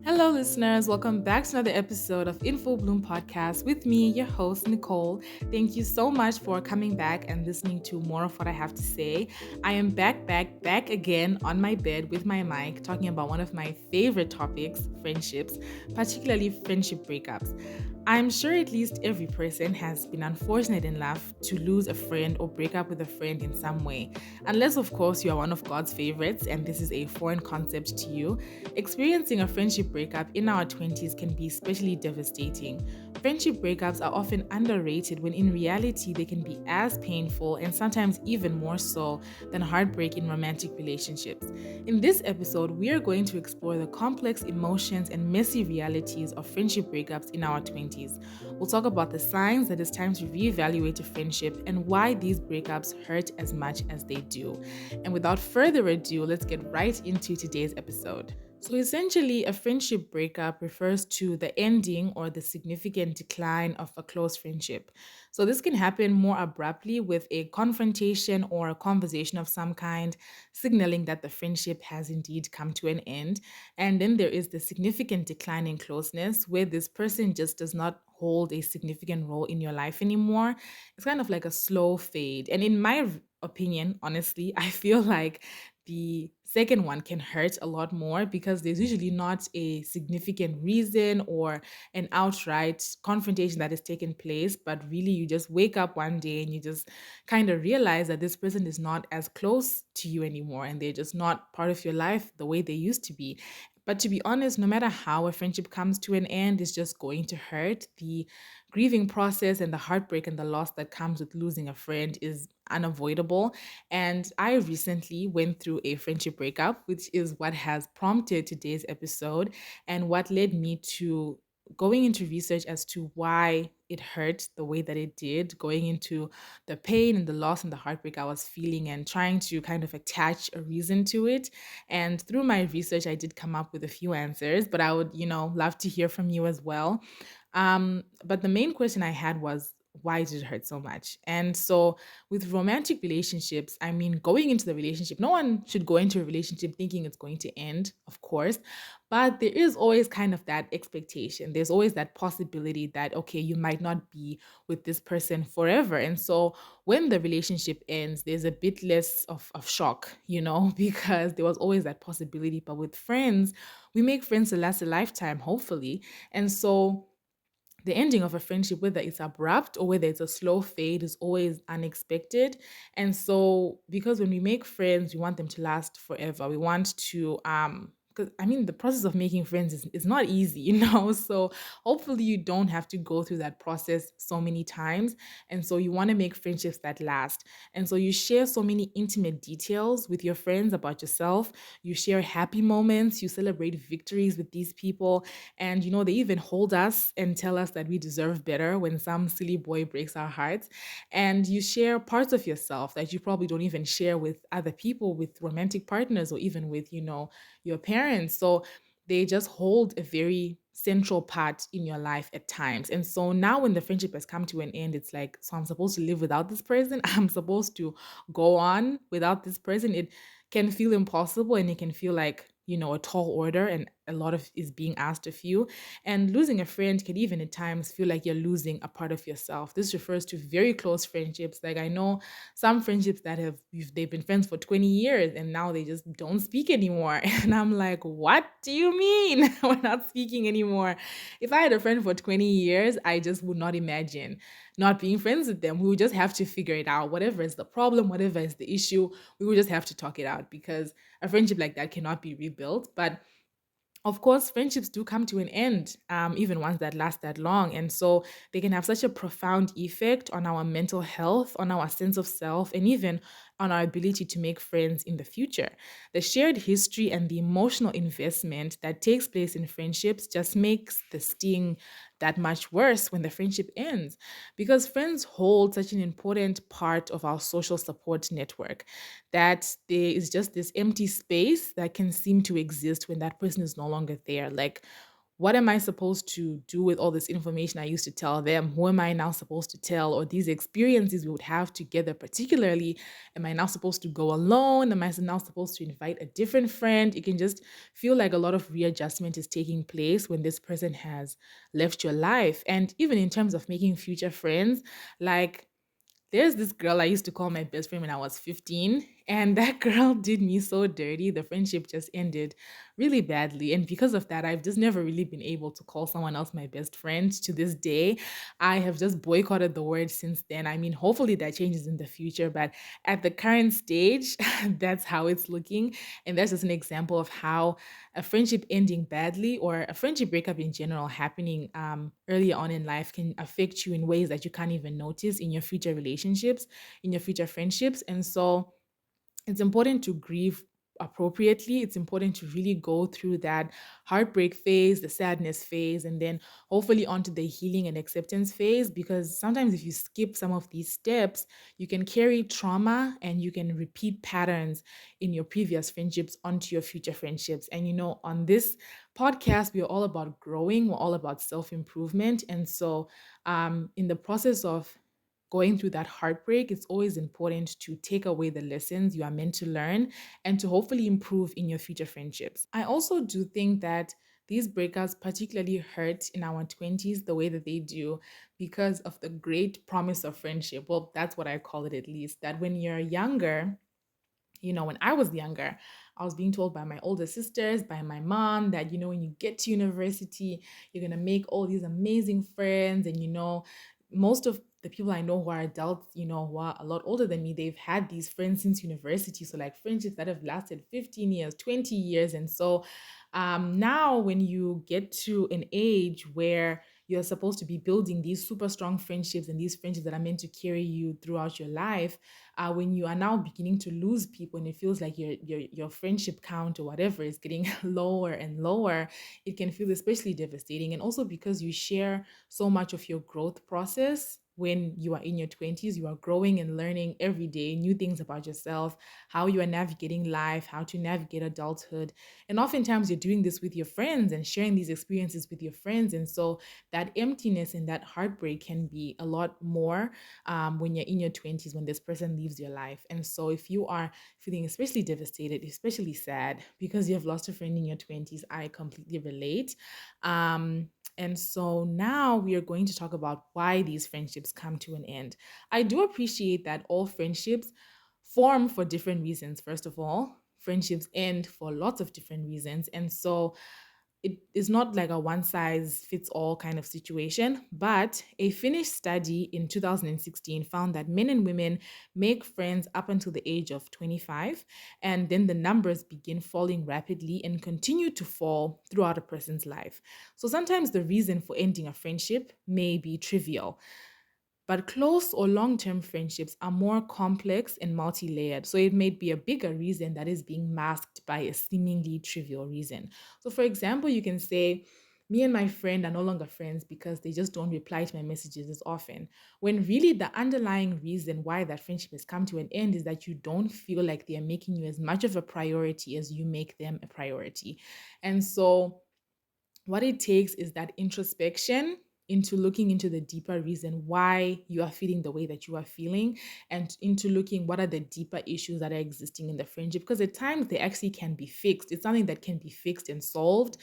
Hello, listeners. Welcome back to another episode of Info Bloom Podcast with me, your host, Nicole. Thank you so much for coming back and listening to more of what I have to say. I am back again on my bed with my mic, talking about one of my favorite topics, friendships, particularly friendship breakups. I'm sure at least every person has been unfortunate enough to lose a friend or break up with a friend in some way. Unless, of course, you are one of God's favorites and this is a foreign concept to you. Experiencing a friendship breakup in our 20s can be especially devastating. Friendship breakups are often underrated when in reality they can be as painful and sometimes even more so than heartbreak in romantic relationships. In this episode, we are going to explore the complex emotions and messy realities of friendship breakups in our 20s. We'll talk about the signs that it's time to reevaluate a friendship and why these breakups hurt as much as they do. And without further ado, let's get right into today's episode. So, essentially, a friendship breakup refers to the ending or the significant decline of a close friendship. So, this can happen more abruptly with a confrontation or a conversation of some kind, signaling that the friendship has indeed come to an end. And then there is the significant decline in closeness, where this person just does not hold a significant role in your life anymore. It's kind of like a slow fade. And in my opinion, honestly, I feel like the second one can hurt a lot more because there's usually not a significant reason or an outright confrontation that has taken place, but really you just wake up one day and you just kind of realize that this person is not as close to you anymore and they're just not part of your life the way they used to be. But to be honest, no matter how a friendship comes to an end, it's just going to hurt. The grieving process and the heartbreak and the loss that comes with losing a friend is unavoidable. And I recently went through a friendship breakup, which is what has prompted today's episode and what led me to going into research as to why it hurt the way that it did, going into the pain and the loss and the heartbreak I was feeling and trying to kind of attach a reason to it. And through my research, I did come up with a few answers, but I would, love to hear from you as well. But the main question I had was, why did it hurt so much? And so with romantic relationships, I mean, going into the relationship, no one should go into a relationship thinking it's going to end, of course. But there is always kind of that expectation. There's always that possibility that, okay, you might not be with this person forever. And so when the relationship ends, there's a bit less of shock, because there was always that possibility. But with friends, we make friends to last a lifetime, hopefully. And so the ending of a friendship, whether it's abrupt or whether it's a slow fade, is always unexpected. And so, because when we make friends, we want them to last forever. We want to, because I mean, the process of making friends is not easy, So, hopefully, you don't have to go through that process so many times. And so, you want to make friendships that last. And so, you share so many intimate details with your friends about yourself. You share happy moments, you celebrate victories with these people, and they even hold us and tell us that we deserve better when some silly boy breaks our hearts. And you share parts of yourself that you probably don't even share with other people, with romantic partners, or even with, your parents. So they just hold a very central part in your life at times. And so now when the friendship has come to an end, it's like, so I'm supposed to live without this person. I'm supposed to go on without this person. It can feel impossible and it can feel like, a tall order and a lot of is being asked of you. And losing a friend can even at times feel like you're losing a part of yourself. This refers to very close friendships. Like I know some friendships that they've been friends for 20 years and now they just don't speak anymore. And I'm like, what do you mean we're not speaking anymore? If I had a friend for 20 years, I just would not imagine not being friends with them. We would just have to figure it out. Whatever is the problem, whatever is the issue, we would just have to talk it out because a friendship like that cannot be rebuilt. But of course, friendships do come to an end, even ones that last that long. And so they can have such a profound effect on our mental health, on our sense of self, and even on our ability to make friends in the future. The shared history and the emotional investment that takes place in friendships just makes the sting that much worse when the friendship ends because friends hold such an important part of our social support network that there is just this empty space that can seem to exist when that person is no longer there. Like what am I supposed to do with all this information I used to tell them? Who am I now supposed to tell? Or these experiences we would have together, particularly, am I now supposed to go alone? Am I now supposed to invite a different friend? It can just feel like a lot of readjustment is taking place when this person has left your life. And even in terms of making future friends, like, there's this girl I used to call my best friend when I was 15, and that girl did me so dirty. The friendship just ended really badly. And because of that, I've just never really been able to call someone else my best friend to this day. I have just boycotted the word since then. I mean, hopefully that changes in the future, but at the current stage, that's how it's looking. And that's just an example of how a friendship ending badly or a friendship breakup in general happening earlier on in life can affect you in ways that you can't even notice in your future relationships, in your future friendships. And so it's important to grieve appropriately. It's important to really go through that heartbreak phase, the sadness phase, and then hopefully onto the healing and acceptance phase. Because sometimes if you skip some of these steps, you can carry trauma and you can repeat patterns in your previous friendships onto your future friendships. And on this podcast, we are all about growing, we're all about self improvement. And so, in the process of going through that heartbreak, it's always important to take away the lessons you are meant to learn and to hopefully improve in your future friendships. I also do think that these breakups particularly hurt in our 20s the way that they do because of the great promise of friendship. Well, that's what I call it, at least, that when you're younger, when I was younger, I was being told by my older sisters, by my mom, that, when you get to university, you're going to make all these amazing friends. And, most of the people I know who are adults, who are a lot older than me, they've had these friends since university. So, like, friendships that have lasted 15 years, 20 years. And so, now when you get to an age where you're supposed to be building these super strong friendships and these friendships that are meant to carry you throughout your life, when you are now beginning to lose people and it feels like your friendship count or whatever is getting lower and lower, it can feel especially devastating. And also because you share so much of your growth process when you are in your 20s, you are growing and learning every day new things about yourself, how you are navigating life, how to navigate adulthood. And oftentimes you're doing this with your friends and sharing these experiences with your friends. And so that emptiness and that heartbreak can be a lot more when you're in your 20s, when this person leaves your life. And so if you are feeling especially devastated, especially sad because you have lost a friend in your 20s, I completely relate. And so now we are going to talk about why these friendships come to an end. I do appreciate that all friendships form for different reasons. First of all, friendships end for lots of different reasons. And so it is not like a one size fits all kind of situation, but a Finnish study in 2016 found that men and women make friends up until the age of 25, and then the numbers begin falling rapidly and continue to fall throughout a person's life. So sometimes the reason for ending a friendship may be trivial, but close or long term friendships are more complex and multi layered. So it may be a bigger reason that is being masked by a seemingly trivial reason. So, for example, you can say, me and my friend are no longer friends because they just don't reply to my messages as often. When really the underlying reason why that friendship has come to an end is that you don't feel like they are making you as much of a priority as you make them a priority. And so, what it takes is that introspection into looking into the deeper reason why you are feeling the way that you are feeling, and into looking what are the deeper issues that are existing in the friendship, because at times they actually can be fixed. It's something that can be fixed and solved.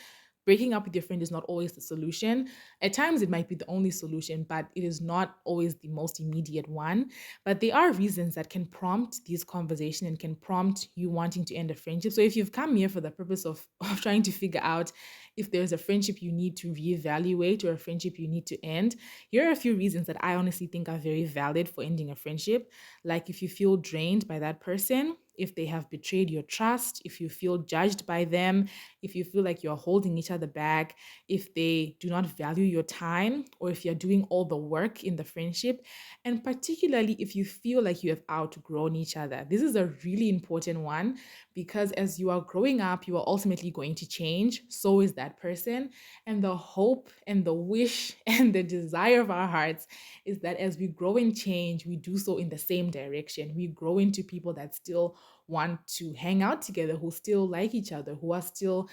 Breaking up with your friend is not always the solution. At times it might be the only solution, but it is not always the most immediate one. But there are reasons that can prompt these conversations and can prompt you wanting to end a friendship. So if you've come here for the purpose of trying to figure out if there's a friendship you need to reevaluate or a friendship you need to end, here are a few reasons that I honestly think are very valid for ending a friendship. Like if you feel drained by that person, if they have betrayed your trust, if you feel judged by them, if you feel like you're holding each other back, if they do not value your time, or if you're doing all the work in the friendship, and particularly if you feel like you have outgrown each other. This is a really important one because as you are growing up, you are ultimately going to change. So is that person. And the hope and the wish and the desire of our hearts is that as we grow and change, we do so in the same direction. We grow into people that still want to hang out together, who still like each other, who are still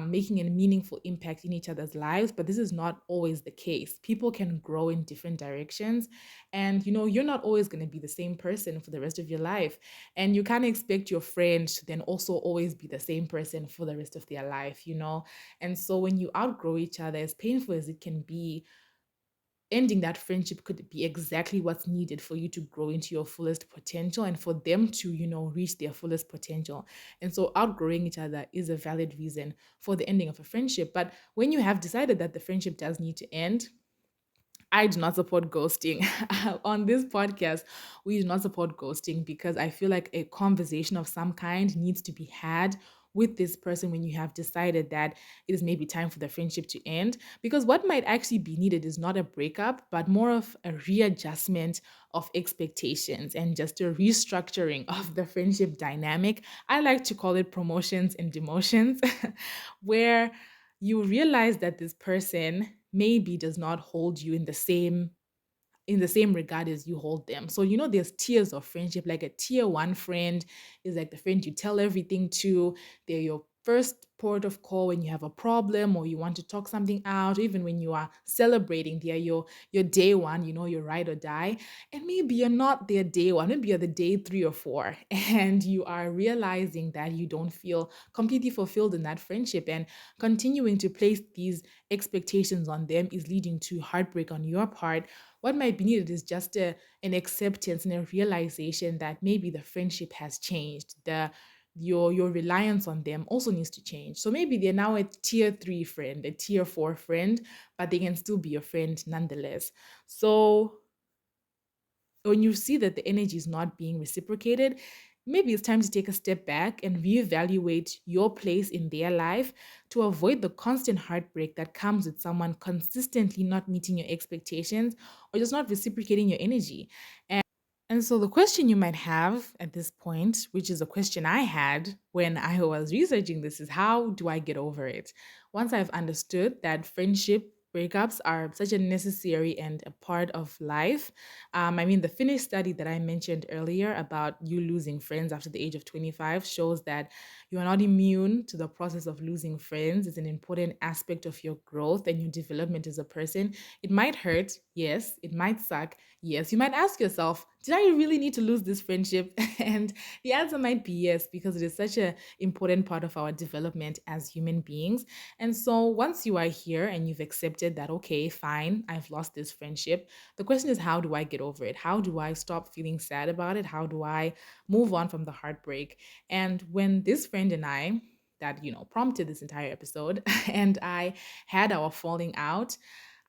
making a meaningful impact in each other's lives. But this is not always the case. People can grow in different directions. And, you're not always going to be the same person for the rest of your life. And you can't expect your friend to then also always be the same person for the rest of their life. And so when you outgrow each other, as painful as it can be, ending that friendship could be exactly what's needed for you to grow into your fullest potential and for them to, reach their fullest potential. And so outgrowing each other is a valid reason for the ending of a friendship. But when you have decided that the friendship does need to end, I do not support ghosting. On this podcast, we do not support ghosting because I feel like a conversation of some kind needs to be had with this person when you have decided that it is maybe time for the friendship to end. Because what might actually be needed is not a breakup, but more of a readjustment of expectations and just a restructuring of the friendship dynamic. I like to call it promotions and demotions, where you realize that this person maybe does not hold you in the same regard as you hold them. So, there's tiers of friendship. Like a tier one friend is like the friend you tell everything to. They're your first port of call when you have a problem or you want to talk something out, or even when you are celebrating. They're your day one, your ride or die. And maybe you're not their day one, maybe you're the day 3 or 4, and you are realizing that you don't feel completely fulfilled in that friendship. And continuing to place these expectations on them is leading to heartbreak on your part. What might be needed is just an acceptance and a realization that maybe the friendship has changed. Your reliance on them also needs to change. So maybe they're now a tier 3 friend, a tier 4 friend, but they can still be your friend nonetheless. So when you see that the energy is not being reciprocated, maybe it's time to take a step back and reevaluate your place in their life to avoid the constant heartbreak that comes with someone consistently not meeting your expectations or just not reciprocating your energy. And so the question you might have at this point, which is a question I had when I was researching this, is how do I get over it? Once I've understood that friendship breakups are such a necessary and a part of life. The Finnish study that I mentioned earlier about you losing friends after the age of 25 shows that you are not immune to the process of losing friends. It's an important aspect of your growth and your development as a person. It might hurt, yes. It might suck, yes. You might ask yourself, did I really need to lose this friendship? And the answer might be yes, because it is such an important part of our development as human beings. And so once you are here and you've accepted that, okay, fine, I've lost this friendship, the question is, how do I get over it? How do I stop feeling sad about it? How do I move on from the heartbreak? And when this friend and I, that prompted this entire episode, and I had our falling out,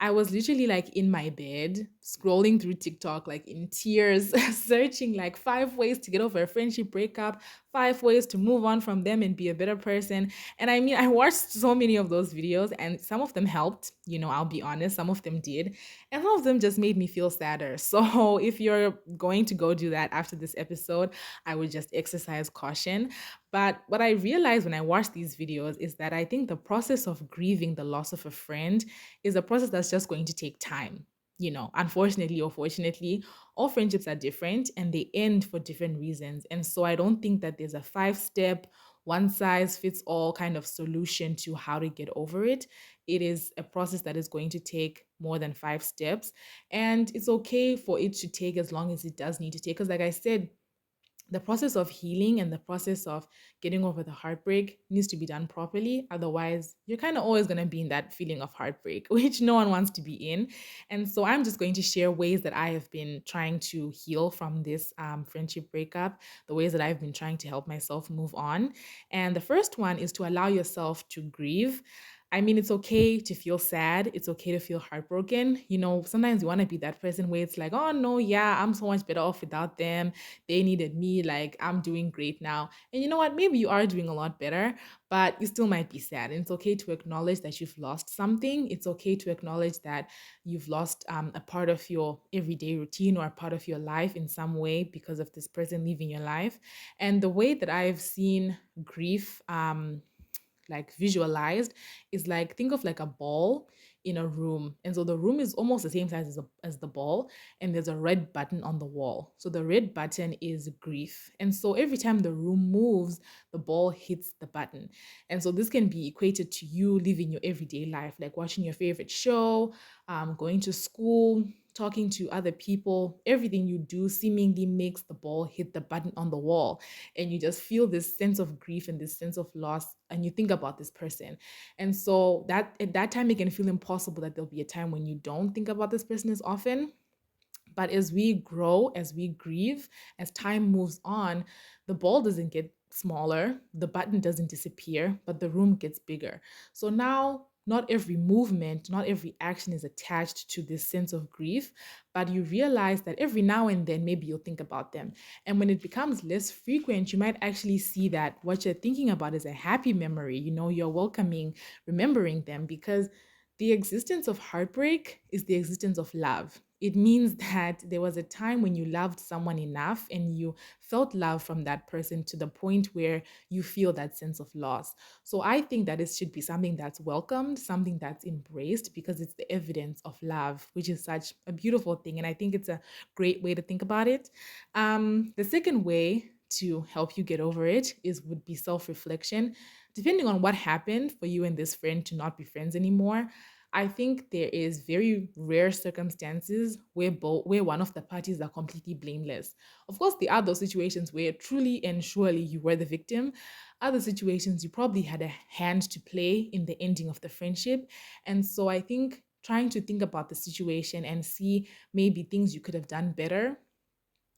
I was literally like in my bed, scrolling through TikTok, like in tears, searching like 5 ways to get over a friendship breakup, 5 ways to move on from them and be a better person. And I watched so many of those videos, and some of them helped, I'll be honest, some of them did. And some of them just made me feel sadder. So if you're going to go do that after this episode, I would just exercise caution. But what I realized when I watched these videos is that I think the process of grieving the loss of a friend is a process that's just going to take time. Unfortunately or fortunately, all friendships are different and they end for different reasons. And so I don't think that there's a 5-step, one size fits all kind of solution to how to get over it. It is a process that is going to take more than 5 steps. And it's okay for it to take as long as it does need to take. Because, like I said, the process of healing and the process of getting over the heartbreak needs to be done properly. Otherwise, you're kind of always going to be in that feeling of heartbreak, which no one wants to be in. And so I'm just going to share ways that I have been trying to heal from this friendship breakup, the ways that I've been trying to help myself move on. And the first one is to allow yourself to grieve. It's okay to feel sad. It's okay to feel heartbroken. Sometimes you want to be that person where it's like, oh no, yeah, I'm so much better off without them. They needed me, like I'm doing great now. And you know what? Maybe you are doing a lot better, but you still might be sad. And it's okay to acknowledge that you've lost something. It's okay to acknowledge that you've lost a part of your everyday routine or a part of your life in some way because of this person leaving your life. And the way that I've seen grief like visualized is like, think of like a ball. in a room. And so the room is almost the same size as the ball, and there's a red button on the wall. So the red button is grief. And so every time the room moves, the ball hits the button. And so this can be equated to you living your everyday life, like watching your favorite show, going to school, talking to other people. Everything you do seemingly makes the ball hit the button on the wall. And you just feel this sense of grief and this sense of loss. And you think about this person. And so that at that time, it can feel impossible that there'll be a time when you don't think about this person as often. But as we grow, as we grieve, as time moves on, the ball doesn't get smaller, the button doesn't disappear, but the room gets bigger. So now, not every movement, not every action is attached to this sense of grief, but you realize that every now and then, maybe you'll think about them. And when it becomes less frequent, you might actually see that what you're thinking about is a happy memory. You're welcoming, remembering them, because the existence of heartbreak is the existence of love. It means that there was a time when you loved someone enough and you felt love from that person to the point where you feel that sense of loss. So I think that it should be something that's welcomed, something that's embraced, because it's the evidence of love, which is such a beautiful thing. And I think it's a great way to think about it. The second way to help you get over it is would be self-reflection. Depending on what happened for you and this friend to not be friends anymore, I think there is very rare circumstances where one of the parties are completely blameless. Of course, there are those situations where truly and surely you were the victim. Other situations you probably had a hand to play in the ending of the friendship. And so I think trying to think about the situation and see maybe things you could have done better,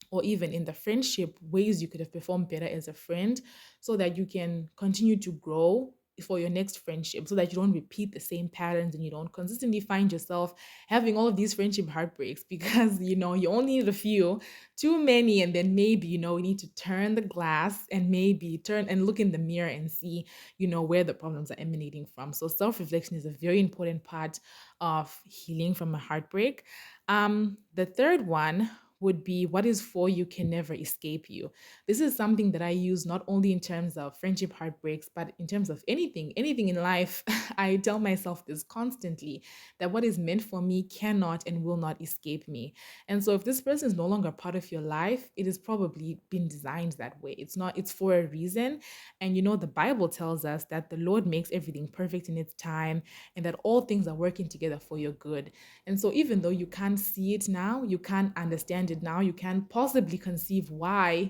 or even in the friendship, ways you could have performed better as a friend, so that you can continue to grow for your next friendship, so that you don't repeat the same patterns and you don't consistently find yourself having all of these friendship heartbreaks because you only need a few, too many, and then maybe you need to turn the glass and maybe turn and look in the mirror and see where the problems are emanating from. So self-reflection is a very important part of healing from a heartbreak. The third one would be what is for you can never escape you. This is something that I use not only in terms of friendship heartbreaks, but in terms of anything in life. I tell myself this constantly, that what is meant for me cannot and will not escape me. And so if this person is no longer part of your life, it has probably been designed that way. It's for a reason. And the Bible tells us that the Lord makes everything perfect in its time and that all things are working together for your good. And so, even though you can't see it now, you can't understand it now, you can't possibly conceive why,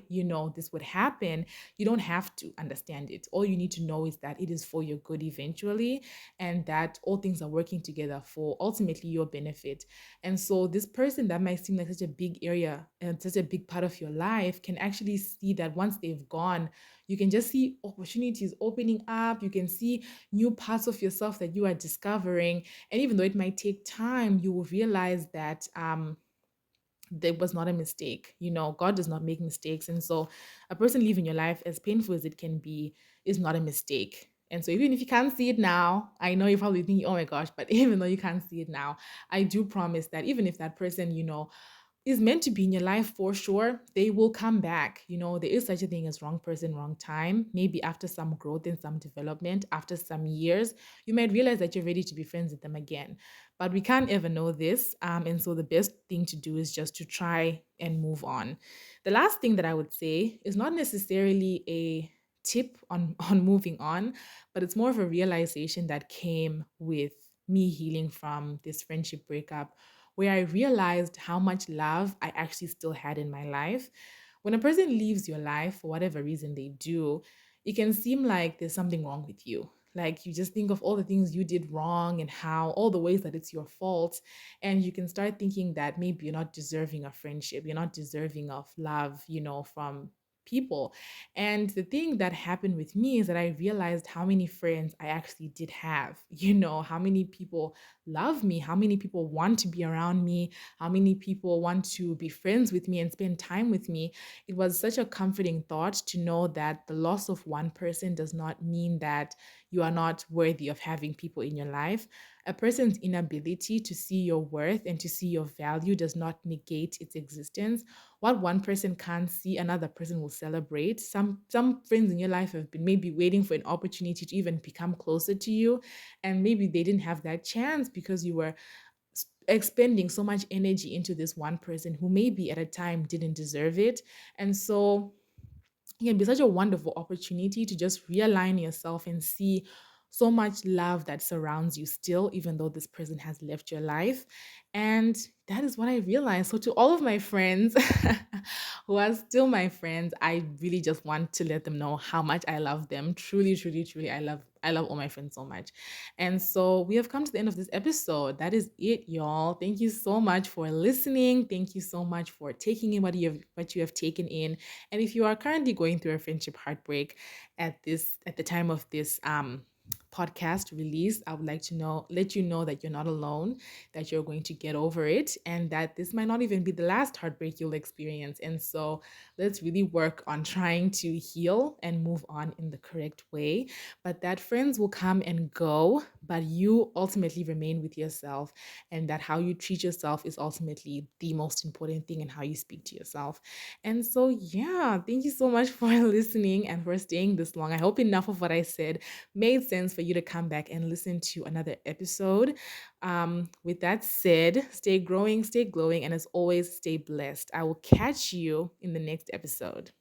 this would happen, you don't have to understand it. All you need to know is that it is for your good eventually, and that all things are working together for ultimately your benefit. And so, this person that might seem like such a big area and such a big part of your life can actually see that once they've gone, you can just see opportunities opening up. You can see new parts of yourself that you are discovering, and even though it might take time, you will realize that there was not a mistake. God does not make mistakes. And so a person leaving your life, as painful as it can be, is not a mistake. And so even if you can't see it now, I know you're probably thinking, oh my gosh, but even though you can't see it now, I do promise that even if that person, is meant to be in your life for sure, they will come back. There is such a thing as wrong person, wrong time. Maybe after some growth and some development, after some years, you might realize that you're ready to be friends with them again. But we can't ever know this. And so the best thing to do is just to try and move on. The last thing that I would say is not necessarily a tip on, on moving on, but it's more of a realization that came with me healing from this friendship breakup, where I realized how much love I actually still had in my life. When a person leaves your life for whatever reason they do, it can seem like there's something wrong with you. Like you just think of all the things you did wrong and how all the ways that it's your fault. And you can start thinking that maybe you're not deserving of friendship, you're not deserving of love, from people. And the thing that happened with me is that I realized how many friends I actually did have, how many people love me, how many people want to be around me, how many people want to be friends with me and spend time with me. It was such a comforting thought to know that the loss of one person does not mean that, you are not worthy of having people in your life. A person's inability to see your worth and to see your value does not negate its existence. What one person can't see, another person will celebrate. Some friends in your life have been maybe waiting for an opportunity to even become closer to you, and maybe they didn't have that chance because you were expending so much energy into this one person who maybe at a time didn't deserve it. And so it can be such a wonderful opportunity to just realign yourself and see so much love that surrounds you still, even though this person has left your life. And that is what I realized. So, to all of my friends who are still my friends, I really just want to let them know how much I love them. Truly, truly, truly, I love all my friends so much. And so we have come to the end of this episode. That is it, y'all. Thank you so much for listening. Thank you so much for taking in what you have taken in. And if you are currently going through a friendship heartbreak at the time of this podcast release, I would like to let you know that you're not alone, that you're going to get over it, and that this might not even be the last heartbreak you'll experience. And so let's really work on trying to heal and move on in the correct way. But that friends will come and go, but you ultimately remain with yourself, and that how you treat yourself is ultimately the most important thing, and how you speak to yourself. And so, yeah, thank you so much for listening and for staying this long. I hope enough of what I said made sense for you to come back and listen to another episode. With that said, stay growing, stay glowing, and as always, stay blessed. I will catch you in the next episode.